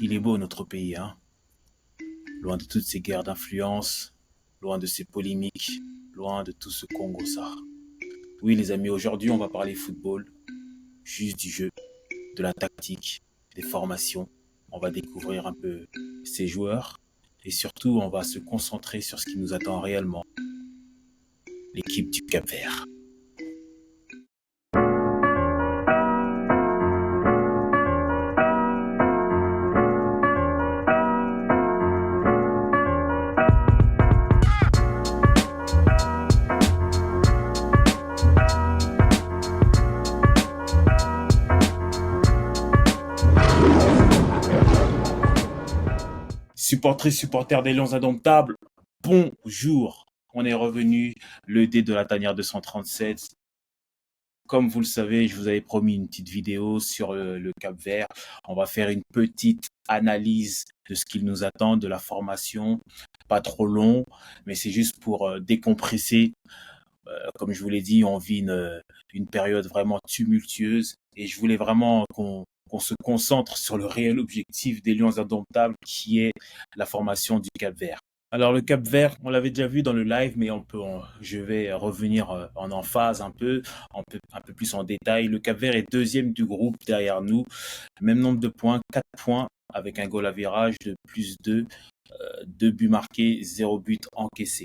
Il est beau notre pays, hein. Loin de toutes ces guerres d'influence, loin de ces polémiques, loin de tout ce Congo-ça. Oui, les amis, aujourd'hui, on va parler football, juste du jeu, de la tactique, des formations. On va découvrir un peu ces joueurs et surtout, on va se concentrer sur ce qui nous attend réellement, l'équipe du Cap-Vert. Supporters des Lions Indomptables, bonjour. On est revenu, le dé de la tanière 237. Comme vous le savez, je vous avais promis une petite vidéo sur le Cap-Vert. On va faire une petite analyse de ce qu'il nous attend, de la formation. Pas trop long, mais c'est juste pour décompresser. Comme je vous l'ai dit, on vit une période vraiment tumultueuse et je voulais vraiment qu'on se concentre sur le réel objectif des Lions Indomptables qui est la formation du Cap-Vert. Alors le Cap-Vert, on l'avait déjà vu dans le live, mais je vais revenir en emphase un peu plus en détail. Le Cap-Vert est deuxième du groupe derrière nous, même nombre de points, 4 points avec un goal average de plus 2, 2 buts marqués, 0 but encaissé.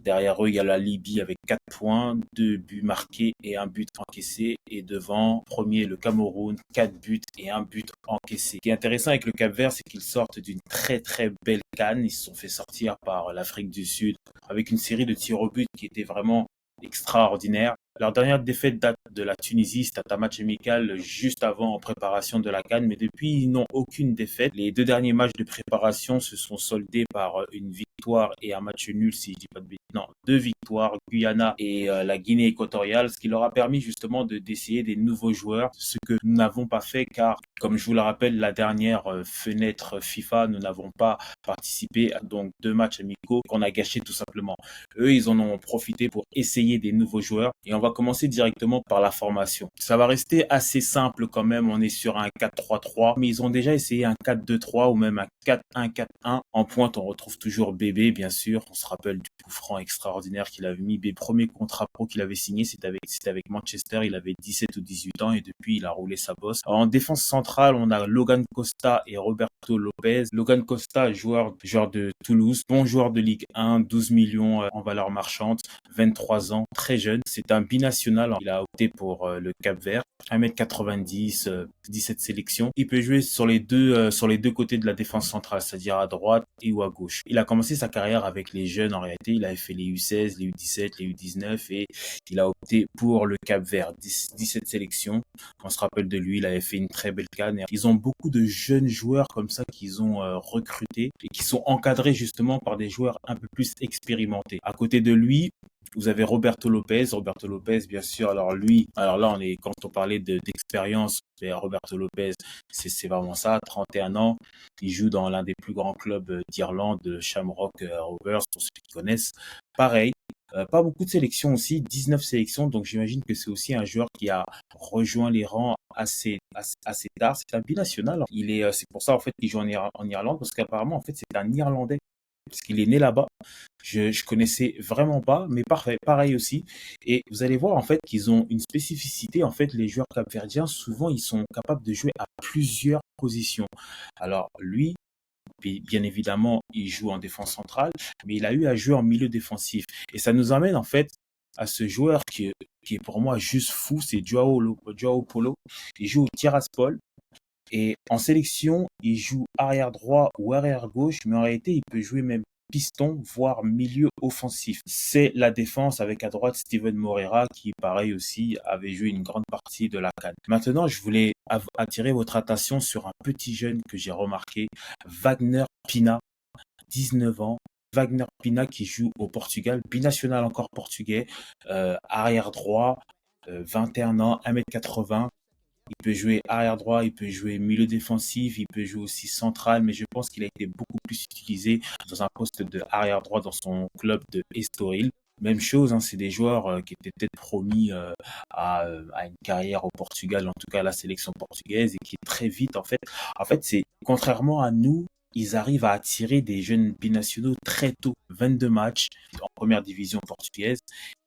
Derrière eux, il y a la Libye avec 4 points, 2 buts marqués et un but encaissé. Et devant, premier, le Cameroun, 4 buts et un but encaissé. Ce qui est intéressant avec le Cap-Vert, c'est qu'ils sortent d'une très très belle CAN. Ils se sont fait sortir par l'Afrique du Sud avec une série de tirs au but qui était vraiment extraordinaire. Leur dernière défaite date de la Tunisie, c'était un match amical juste avant en préparation de la CAN, mais depuis ils n'ont aucune défaite. Les deux derniers matchs de préparation se sont soldés par une victoire et un match nul, si je dis pas de bêtises. Non, deux victoires, Guyana et la Guinée équatoriale, ce qui leur a permis justement d'essayer des nouveaux joueurs, ce que nous n'avons pas fait car, comme je vous le rappelle, la dernière fenêtre FIFA, nous n'avons pas participé à donc 2 matchs amicaux qu'on a gâchés tout simplement. Eux, ils en ont profité pour essayer des nouveaux joueurs et on va commencer directement par la formation. Ça va rester assez simple quand même, on est sur un 4-3-3, mais ils ont déjà essayé un 4-2-3 ou même un 4-1-4-1. En pointe, on retrouve toujours Bébé, bien sûr. On se rappelle du coup franc extraordinaire qu'il avait mis. Le premier contrat pro qu'il avait signé, c'était avec Manchester. Il avait 17 ou 18 ans et depuis, il a roulé sa bosse. Alors, en défense centrale, on a Logan Costa et Roberto Lopez. Logan Costa, joueur de Toulouse, bon joueur de Ligue 1, 12 millions en valeur marchande, 23 ans, très jeune. C'est un binational. Il a opté pour le Cap-Vert. 1m90, 17 sélections. Il peut jouer sur les deux côtés de la défense centrale, c'est-à-dire à droite et ou à gauche. Il a commencé sa carrière avec les jeunes en réalité. Il avait fait les U16, les U17, les U19 et il a opté pour le Cap-Vert. 17 sélections. On se rappelle de lui, il avait fait une très belle CAN. Ils ont beaucoup de jeunes joueurs comme ça qu'ils ont recrutés et qui sont encadrés justement par des joueurs un peu plus expérimentés. À côté de lui, vous avez Roberto Lopez. Roberto Lopez, bien sûr. Alors là, quand on parlait d'expérience, Roberto Lopez, c'est vraiment ça, 31 ans. Il joue dans l'un des plus grands clubs d'Irlande, le Shamrock Rovers, pour ceux qui connaissent. Pareil, pas beaucoup de sélections aussi, 19 sélections. Donc j'imagine que c'est aussi un joueur qui a rejoint les rangs assez tard. C'est un binational. C'est pour ça en fait qu'il joue en Irlande, parce qu'apparemment en fait c'est un Irlandais parce qu'il est né là-bas. Je connaissais vraiment pas, mais parfait, pareil aussi. Et vous allez voir en fait qu'ils ont une spécificité. En fait, les joueurs capverdiens, souvent, ils sont capables de jouer à plusieurs positions. Alors lui, bien évidemment, il joue en défense centrale, mais il a eu à jouer en milieu défensif. Et ça nous amène en fait à ce joueur qui est pour moi juste fou, c'est Joao Polo. Il joue au Tiraspol. Et en sélection, il joue arrière droit ou arrière gauche, mais en réalité, il peut jouer même piston, voire milieu offensif. C'est la défense avec à droite Steven Moreira qui, pareil aussi, avait joué une grande partie de la CAN. Maintenant, je voulais attirer votre attention sur un petit jeune que j'ai remarqué, Wagner Pina, 19 ans. Wagner Pina qui joue au Portugal, binational encore portugais, arrière droit, 21 ans, 1m80. Il peut jouer arrière droit, il peut jouer milieu défensif, il peut jouer aussi central, mais je pense qu'il a été beaucoup plus utilisé dans un poste de arrière droit dans son club de Estoril. Même chose, hein, c'est des joueurs qui étaient peut-être promis à une carrière au Portugal, en tout cas à la sélection portugaise, et qui très vite, en fait, c'est contrairement à nous, ils arrivent à attirer des jeunes binationaux très tôt, 22 matchs en première division portugaise.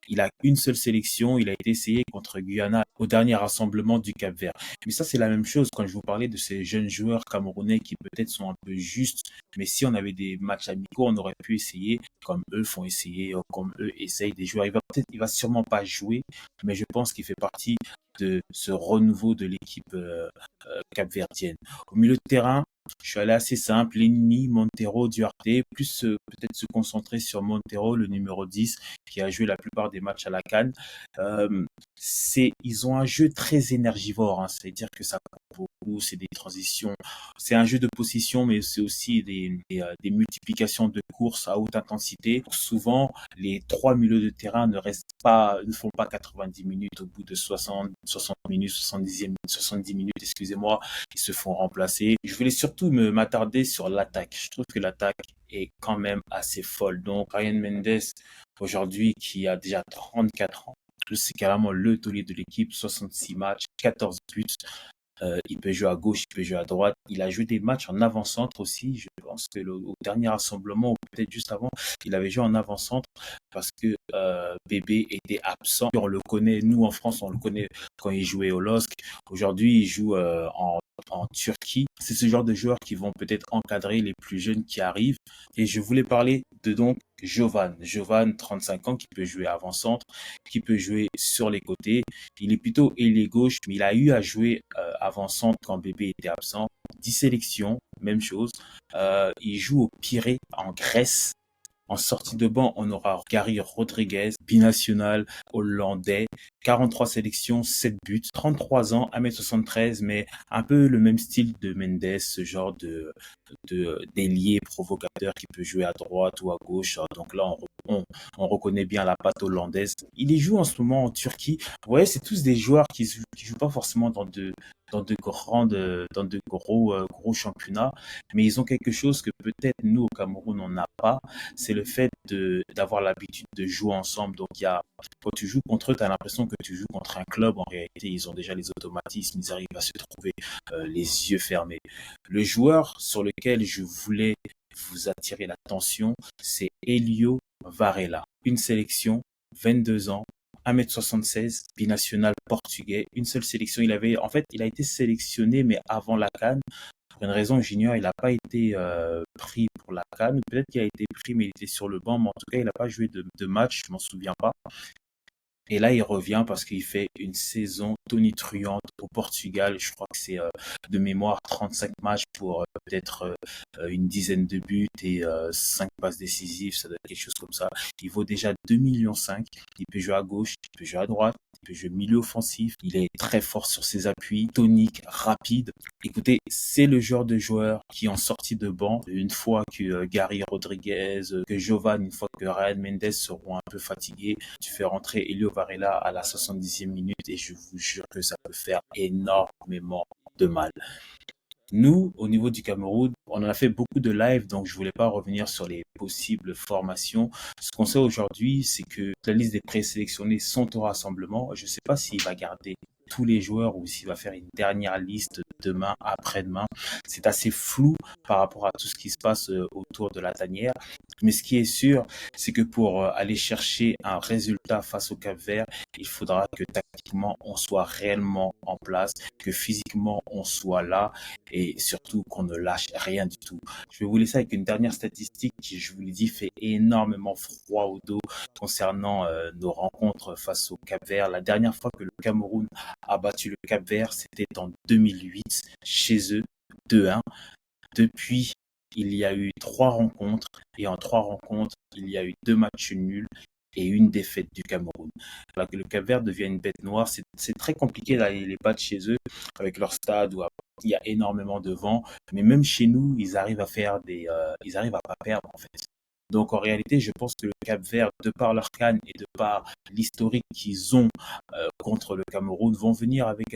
Il a une seule sélection, il a été essayé contre Guyana au dernier rassemblement du Cap-Vert. Mais ça, c'est la même chose quand je vous parlais de ces jeunes joueurs camerounais qui peut-être sont un peu justes, mais si on avait des matchs amicaux, on aurait pu essayer comme eux font essayer, comme eux essayent des joueurs. Il va sûrement pas jouer, mais je pense qu'il fait partie de ce renouveau de l'équipe capverdienne. Au milieu de terrain, je suis allé assez simple, Lenny, Montero, Duarte, plus peut-être se concentrer sur Montero, le numéro 10, qui a joué la plupart des matchs à la CAN. Ils ont un jeu très énergivore, hein, c'est-à-dire que ça court beaucoup, c'est des transitions, c'est un jeu de possession, mais c'est aussi des multiplications de courses à haute intensité. Souvent, les trois milieux de terrain ne font pas 90 minutes au bout de 60 minutes, 70 minutes, excusez-moi, ils se font remplacer. Je voulais surtout m'attarder sur l'attaque. Je trouve que l'attaque est quand même assez folle. Donc, Ryan Mendes, aujourd'hui, qui a déjà 34 ans, c'est carrément le taulier de l'équipe, 66 matchs, 14 buts. Il peut jouer à gauche, il peut jouer à droite. Il a joué des matchs en avant-centre aussi. Je pense que au dernier rassemblement, ou peut-être juste avant, il avait joué en avant-centre parce que Bébé était absent. On le connaît, nous en France, on le connaît quand il jouait au LOSC. Aujourd'hui, il joue en Turquie. C'est ce genre de joueurs qui vont peut-être encadrer les plus jeunes qui arrivent. Et je voulais parler de donc Jovan, 35 ans, qui peut jouer avant-centre, qui peut jouer sur les côtés. Il est plutôt ailier gauche, mais il a eu à jouer avant-centre quand Bébé était absent. 10 sélections, même chose. Il joue au Pirée en Grèce. En sortie de banc, on aura Gary Rodriguez, binational hollandais, 43 sélections, 7 buts, 33 ans, 1m73, mais un peu le même style de Mendes, ce genre d'ailier provocateur qui peut jouer à droite ou à gauche. Donc là, on reconnaît bien la patte hollandaise. Il y joue en ce moment en Turquie. Vous voyez, c'est tous des joueurs qui jouent pas forcément dans de gros championnats, mais ils ont quelque chose que peut-être nous au Cameroun on n'a pas, c'est le fait d'avoir l'habitude de jouer ensemble. Donc quand tu joues contre eux, tu as l'impression que tu joues contre un club. En réalité, ils ont déjà les automatismes, ils arrivent à se trouver les yeux fermés. Le joueur sur lequel je voulais vous attirer l'attention, c'est Elio Varela. Une sélection, 22 ans, 1m76, binational portugais, une seule sélection. Il a été sélectionné, mais avant la CAN. Pour une raison j'ignore, il n'a pas été pris pour la CAN. Peut-être qu'il a été pris, mais il était sur le banc. Mais en tout cas, il n'a pas joué de match, je m'en souviens pas. Et là, il revient parce qu'il fait une saison tonitruante au Portugal. Je crois que c'est de mémoire 35 matchs pour peut-être une dizaine de buts et 5 passes décisives. Ça doit être quelque chose comme ça. Il vaut déjà 2,5 millions. Il peut jouer à gauche, il peut jouer à droite, il peut jouer milieu offensif. Il est très fort sur ses appuis, tonique, rapide. Écoutez, c'est le genre de joueur qui, en sortie de banc, une fois que Gary Rodriguez, que Jovan, une fois que Ryan Mendes seront un peu fatigués, tu fais rentrer Elio Varela à la 70e minute et je vous jure que ça peut faire énormément de mal. Nous, au niveau du Cameroun, on en a fait beaucoup de live, donc je voulais pas revenir sur les possibles formations. Ce qu'on sait aujourd'hui, c'est que la liste des présélectionnés sont au rassemblement. Je sais pas s'il va garder tous les joueurs ou s'il va faire une dernière liste demain, après-demain. C'est assez flou par rapport à tout ce qui se passe autour de la tanière. Mais ce qui est sûr, c'est que pour aller chercher un résultat face au Cap-Vert, il faudra que tactiquement on soit réellement en place, que physiquement on soit là et surtout qu'on ne lâche rien du tout. Je vais vous laisser avec une dernière statistique qui, je vous l'ai dit, fait énormément froid au dos concernant nos rencontres face au Cap-Vert. La dernière fois que le Cameroun a battu le Cap-Vert, c'était en 2008 chez eux, 2-1. Depuis, il y a eu 3 rencontres et en 3 rencontres, il y a eu 2 matchs nuls et une défaite du Cameroun. Alors que le Cap-Vert devient une bête noire, c'est très compliqué d'aller les battre chez eux avec leur stade où il y a énormément de vent, mais même chez nous, ils arrivent ils arrivent à pas perdre en fait. Donc en réalité, je pense que le Cap-Vert, de par leur CAN et de par l'historique qu'ils ont contre le Cameroun, vont venir avec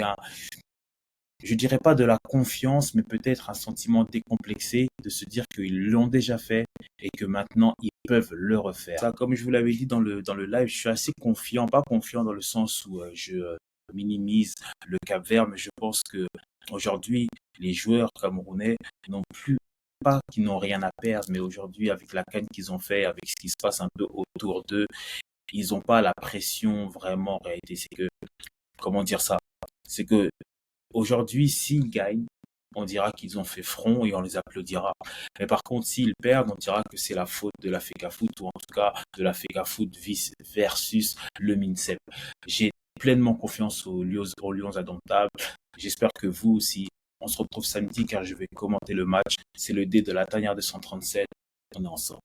je dirais pas de la confiance, mais peut-être un sentiment décomplexé de se dire qu'ils l'ont déjà fait et que maintenant ils peuvent le refaire. Ça, comme je vous l'avais dit dans le live, je suis assez confiant, pas confiant dans le sens où je minimise le Cap-Vert, mais je pense que aujourd'hui les joueurs camerounais n'ont plus pas qu'ils n'ont rien à perdre, mais aujourd'hui avec la canne qu'ils ont fait, avec ce qui se passe un peu autour d'eux, ils n'ont pas la pression vraiment en réalité. C'est que, comment dire ça? C'est que aujourd'hui, s'ils gagnent, on dira qu'ils ont fait front et on les applaudira. Mais par contre, s'ils perdent, on dira que c'est la faute de la FECAFOOT ou en tout cas de la FECAFOOT versus le MINSEP. J'ai pleinement confiance aux Lions indomptables. J'espère que vous aussi. On se retrouve samedi car je vais commenter le match. C'est le dé de la tanière de 137. On est ensemble.